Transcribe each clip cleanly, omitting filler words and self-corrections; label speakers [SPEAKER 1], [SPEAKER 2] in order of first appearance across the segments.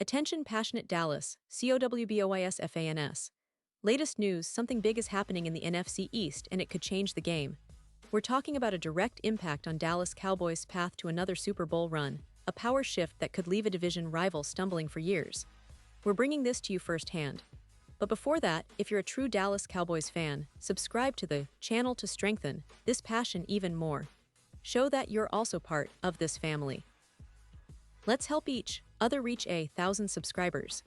[SPEAKER 1] Attention passionate Dallas, COWBOYS. Latest news, something big is happening in the NFC East and it could change the game. We're talking about a direct impact on Dallas Cowboys' path to another Super Bowl run, a power shift that could leave a division rival stumbling for years. We're bringing this to you firsthand. But before that, if you're a true Dallas Cowboys fan, subscribe to the channel to strengthen this passion even more. Show that you're also part of this family. Let's help each other reach 1,000 subscribers.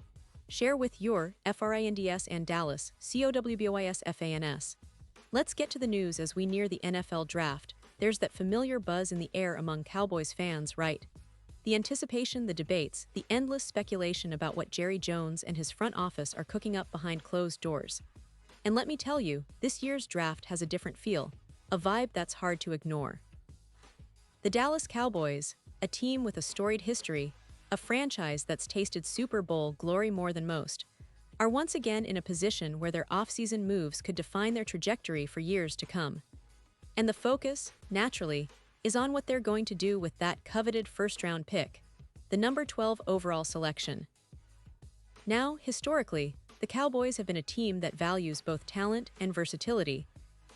[SPEAKER 1] Share with your FRINDS and Dallas COWBOYS. Let's get to the news as we near the NFL draft. There's that familiar buzz in the air among Cowboys fans, right? The anticipation, the debates, the endless speculation about what Jerry Jones and his front office are cooking up behind closed doors. And let me tell you, this year's draft has a different feel, a vibe that's hard to ignore. The Dallas Cowboys, a team with a storied history, a franchise that's tasted Super Bowl glory more than most, are once again in a position where their offseason moves could define their trajectory for years to come. And the focus, naturally, is on what they're going to do with that coveted first-round pick, the number 12 overall selection. Now, historically, the Cowboys have been a team that values both talent and versatility,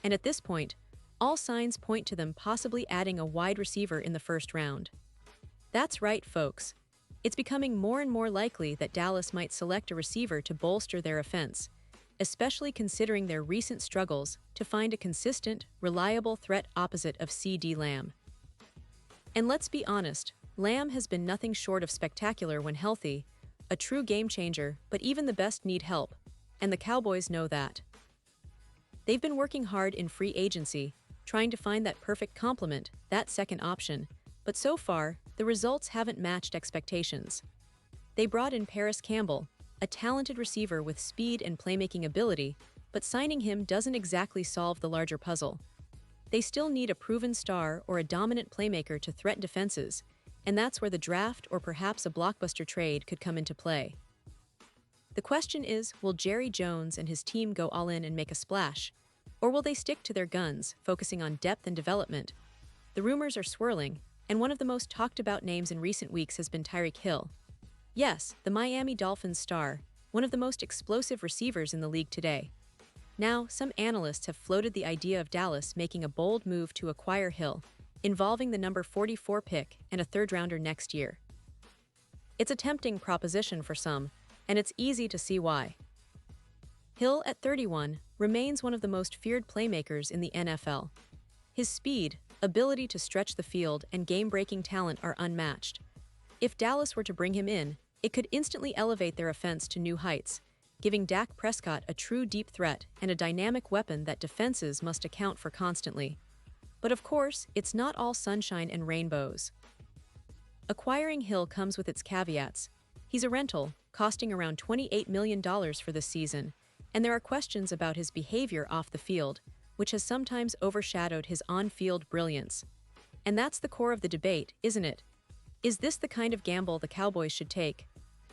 [SPEAKER 1] and at this point, all signs point to them possibly adding a wide receiver in the first round. That's right, folks. It's becoming more and more likely that Dallas might select a receiver to bolster their offense, especially considering their recent struggles to find a consistent, reliable threat opposite of CeeDee Lamb. And let's be honest, Lamb has been nothing short of spectacular when healthy, a true game-changer, but even the best need help, and the Cowboys know that. They've been working hard in free agency, trying to find that perfect complement, that second option, but so far, the results haven't matched expectations. They brought in Paris Campbell, a talented receiver with speed and playmaking ability, but signing him doesn't exactly solve the larger puzzle. They still need a proven star or a dominant playmaker to threaten defenses, and that's where the draft or perhaps a blockbuster trade could come into play. The question is, will Jerry Jones and his team go all in and make a splash, or will they stick to their guns, focusing on depth and development? The rumors are swirling, and one of the most talked about names in recent weeks has been Tyrek Hill. Yes, the Miami Dolphins star, one of the most explosive receivers in the league today. Now, some analysts have floated the idea of Dallas making a bold move to acquire Hill, involving the number 44 pick and a third-rounder next year. It's a tempting proposition for some, and it's easy to see why. Hill, at 31, remains one of the most feared playmakers in the NFL. His speed, ability to stretch the field, and game-breaking talent are unmatched. If Dallas were to bring him in, it could instantly elevate their offense to new heights, giving Dak Prescott a true deep threat and a dynamic weapon that defenses must account for constantly. But of course, it's not all sunshine and rainbows. Acquiring Hill comes with its caveats. He's a rental, costing around $28 million for this season, and there are questions about his behavior off the field, which has sometimes overshadowed his on-field brilliance. And that's the core of the debate, isn't it? Is this the kind of gamble the Cowboys should take?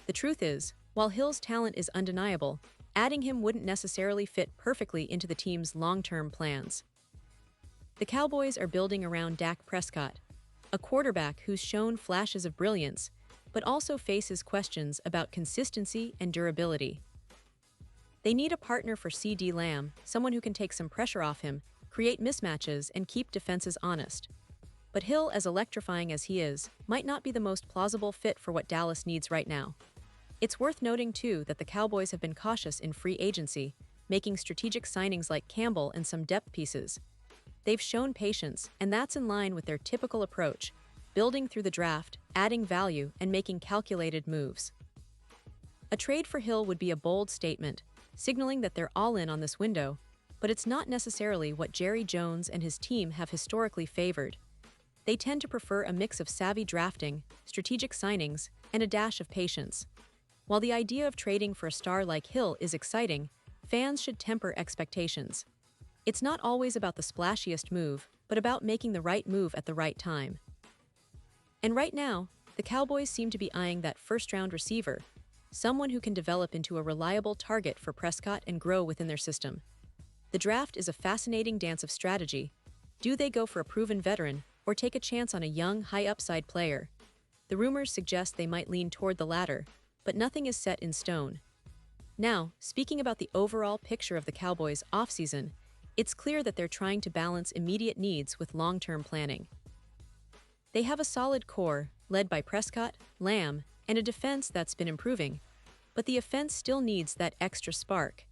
[SPEAKER 1] The truth is, while Hill's talent is undeniable, adding him wouldn't necessarily fit perfectly into the team's long-term plans. The Cowboys are building around Dak Prescott, a quarterback who's shown flashes of brilliance, but also faces questions about consistency and durability. They need a partner for CeeDee Lamb, someone who can take some pressure off him, create mismatches, and keep defenses honest. But Hill, as electrifying as he is, might not be the most plausible fit for what Dallas needs right now. It's worth noting, too, that the Cowboys have been cautious in free agency, making strategic signings like Campbell and some depth pieces. They've shown patience, and that's in line with their typical approach, building through the draft, adding value, and making calculated moves. A trade for Hill would be a bold statement, signaling that they're all in on this window, but it's not necessarily what Jerry Jones and his team have historically favored. They tend to prefer a mix of savvy drafting, strategic signings, and a dash of patience. While the idea of trading for a star like Hill is exciting, fans should temper expectations. It's not always about the splashiest move, but about making the right move at the right time. And right now, the Cowboys seem to be eyeing that first-round receiver, someone who can develop into a reliable target for Prescott and grow within their system. The draft is a fascinating dance of strategy. Do they go for a proven veteran, or take a chance on a young, high-upside player? The rumors suggest they might lean toward the latter, but nothing is set in stone. Now, speaking about the overall picture of the Cowboys' offseason, it's clear that they're trying to balance immediate needs with long-term planning. They have a solid core, led by Prescott, Lamb, and a defense that's been improving, but the offense still needs that extra spark.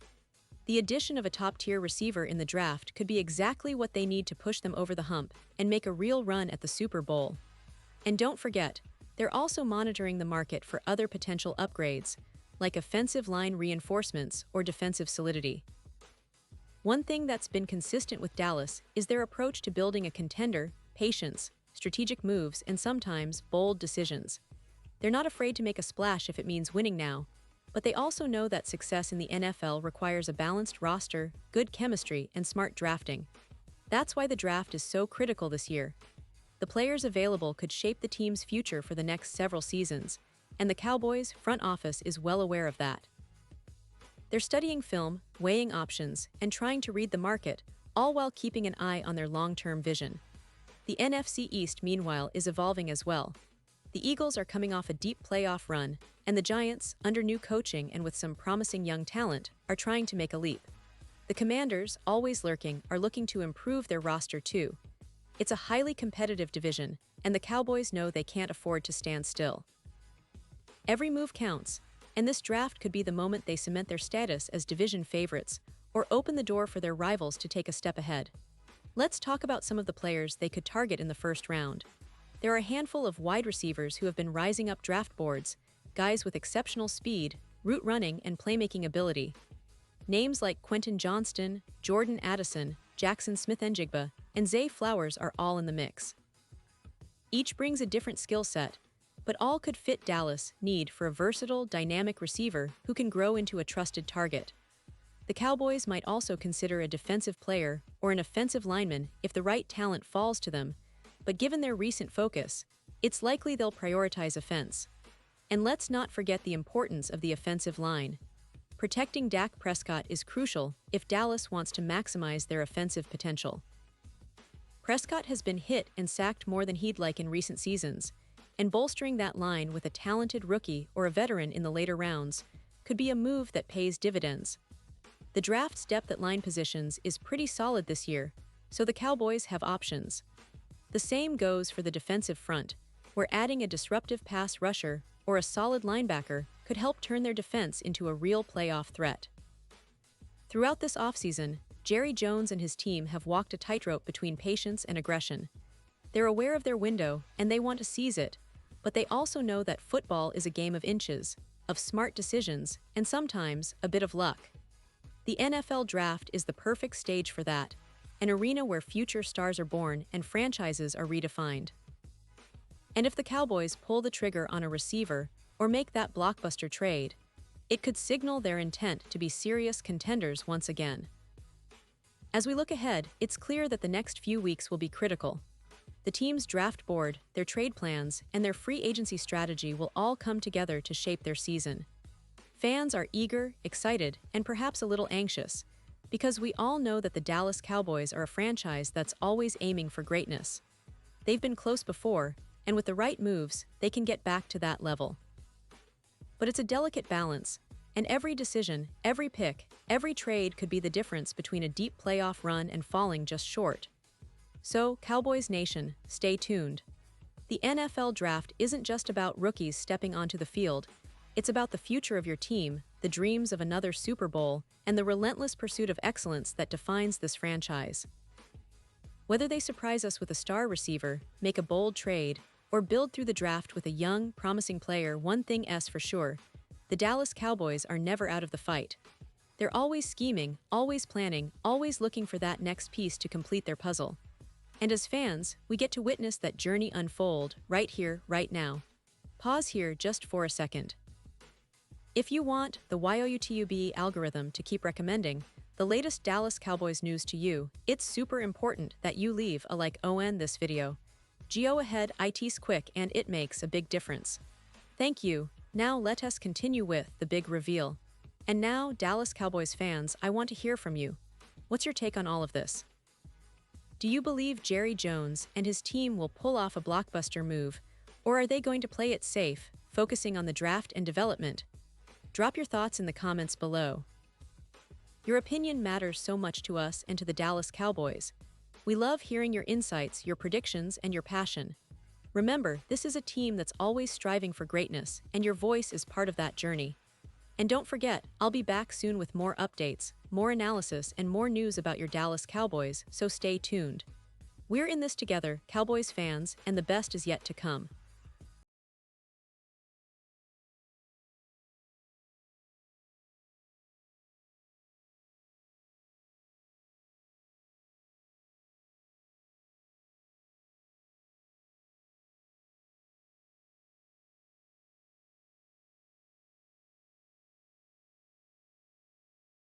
[SPEAKER 1] The addition of a top-tier receiver in the draft could be exactly what they need to push them over the hump and make a real run at the Super Bowl. And don't forget, they're also monitoring the market for other potential upgrades, like offensive line reinforcements or defensive solidity. One thing that's been consistent with Dallas is their approach to building a contender: patience, strategic moves, and sometimes bold decisions. They're not afraid to make a splash if it means winning now, but they also know that success in the NFL requires a balanced roster, good chemistry, and smart drafting. That's why the draft is so critical this year. The players available could shape the team's future for the next several seasons, and the Cowboys' front office is well aware of that. They're studying film, weighing options, and trying to read the market, all while keeping an eye on their long-term vision. The NFC East, meanwhile, is evolving as well. The Eagles are coming off a deep playoff run, and the Giants, under new coaching and with some promising young talent, are trying to make a leap. The Commanders, always lurking, are looking to improve their roster too. It's a highly competitive division, and the Cowboys know they can't afford to stand still. Every move counts, and this draft could be the moment they cement their status as division favorites or open the door for their rivals to take a step ahead. Let's talk about some of the players they could target in the first round. There are a handful of wide receivers who have been rising up draft boards, guys with exceptional speed, route running, and playmaking ability. Names like Quentin Johnston, Jordan Addison, Jackson Smith-Njigba, and Zay Flowers are all in the mix. Each brings a different skill set, but all could fit Dallas' need for a versatile, dynamic receiver who can grow into a trusted target. The Cowboys might also consider a defensive player or an offensive lineman if the right talent falls to them, but given their recent focus, it's likely they'll prioritize offense. And let's not forget the importance of the offensive line. Protecting Dak Prescott is crucial if Dallas wants to maximize their offensive potential. Prescott has been hit and sacked more than he'd like in recent seasons, and bolstering that line with a talented rookie or a veteran in the later rounds could be a move that pays dividends. The draft's depth at line positions is pretty solid this year, so the Cowboys have options. The same goes for the defensive front, where adding a disruptive pass rusher or a solid linebacker could help turn their defense into a real playoff threat. Throughout this offseason, Jerry Jones and his team have walked a tightrope between patience and aggression. They're aware of their window and they want to seize it, but they also know that football is a game of inches, of smart decisions, and sometimes a bit of luck. The NFL draft is the perfect stage for that, an arena where future stars are born and franchises are redefined. And if the Cowboys pull the trigger on a receiver or make that blockbuster trade, it could signal their intent to be serious contenders once again. As we look ahead, it's clear that the next few weeks will be critical. The team's draft board, their trade plans, and their free agency strategy will all come together to shape their season. Fans are eager, excited, and perhaps a little anxious, because we all know that the Dallas Cowboys are a franchise that's always aiming for greatness. They've been close before, and with the right moves, they can get back to that level. But it's a delicate balance, and every decision, every pick, every trade could be the difference between a deep playoff run and falling just short. So, Cowboys Nation, stay tuned. The NFL draft isn't just about rookies stepping onto the field. It's about the future of your team, the dreams of another Super Bowl, and the relentless pursuit of excellence that defines this franchise. Whether they surprise us with a star receiver, make a bold trade, or build through the draft with a young, promising player, one thing is for sure: the Dallas Cowboys are never out of the fight. They're always scheming, always planning, always looking for that next piece to complete their puzzle. And as fans, we get to witness that journey unfold right here, right now. Pause here just for a second. If you want the YouTube algorithm to keep recommending the latest Dallas Cowboys news to you, it's super important that you leave a like on this video. Go ahead, it's quick and it makes a big difference. Thank you. Now let us continue with the big reveal. And now, Dallas Cowboys fans, I want to hear from you. What's your take on all of this? Do you believe Jerry Jones and his team will pull off a blockbuster move, or are they going to play it safe, focusing on the draft and development. Drop your thoughts in the comments below. Your opinion matters so much to us and to the Dallas Cowboys. We love hearing your insights, your predictions, and your passion. Remember, this is a team that's always striving for greatness, and your voice is part of that journey. And don't forget, I'll be back soon with more updates, more analysis, and more news about your Dallas Cowboys, so stay tuned. We're in this together, Cowboys fans, and the best is yet to come.